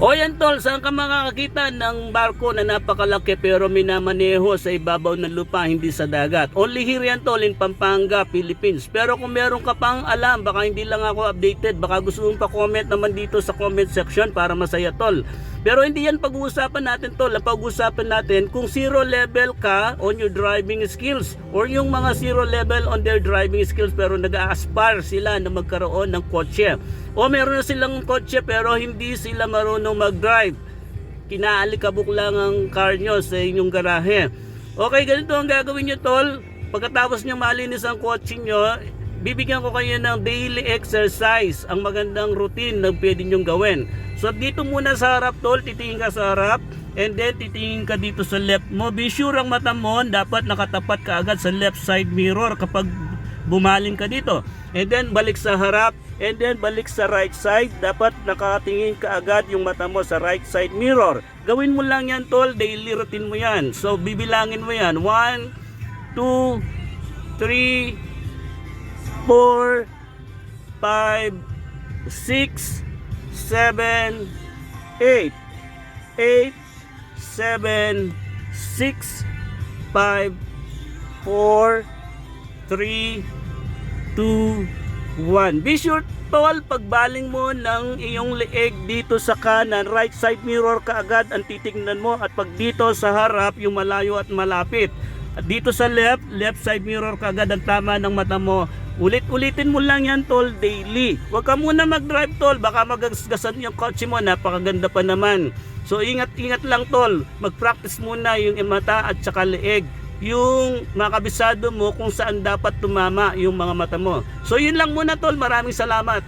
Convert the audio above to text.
O yan tol, saan ka makakakita ng barko na napakalaki pero minamaneho sa ibabaw ng lupa, hindi sa dagat? Only here yan tol, in Pampanga, Philippines. Pero kung meron ka pang alam, baka hindi lang ako updated, baka gusto mong pa-comment naman dito sa comment section para masaya tol. Pero hindi yan pag-uusapan natin tol, ang pag-uusapan natin kung zero level ka on your driving skills or yung mga zero level on their driving skills pero nag-a-aspire sila na magkaroon ng kotse. O meron na silang kotse pero hindi sila marunong mag-drive. Kinaalikabok lang ang car nyo sa inyong garahe. Okay, ganito ang gagawin nyo tol. Pagkatapos nyo malinis ang kotse nyo, bibigyan ko kayo ng daily exercise, ang magandang routine na pwede nyong gawin. So dito muna sa harap tol, titingin ka sa harap and then titingin ka dito sa left mo. Be sure ang mata mo dapat nakatapat ka agad sa left side mirror kapag bumaling ka dito. And then balik sa harap and then balik sa right side. Dapat nakatingin ka agad yung mata mo sa right side mirror. Gawin mo lang yan tol, daily routine mo yan. So bibilangin mo yan, 1, 2, 3, 4, 5, 6, 7, 8, 8, 7, 6, 5, 4, 3, 2, 1. Be sure tol, pagbaling mo ng iyong leeg dito sa kanan, right side mirror ka agad ang titignan mo, at pag dito sa harap yung malayo at malapit. At dito sa left side mirror ka agad ang tama ng mata mo. Ulit-ulitin mo lang yan tol daily. Huwag ka muna mag-drive tol, baka magasgasan yung kotse mo, napakaganda pa naman. So ingat-ingat lang tol, mag-practice muna yung mata at saka leeg, yung makabisado mo kung saan dapat tumama yung mga mata mo. So yun lang muna tol, maraming salamat.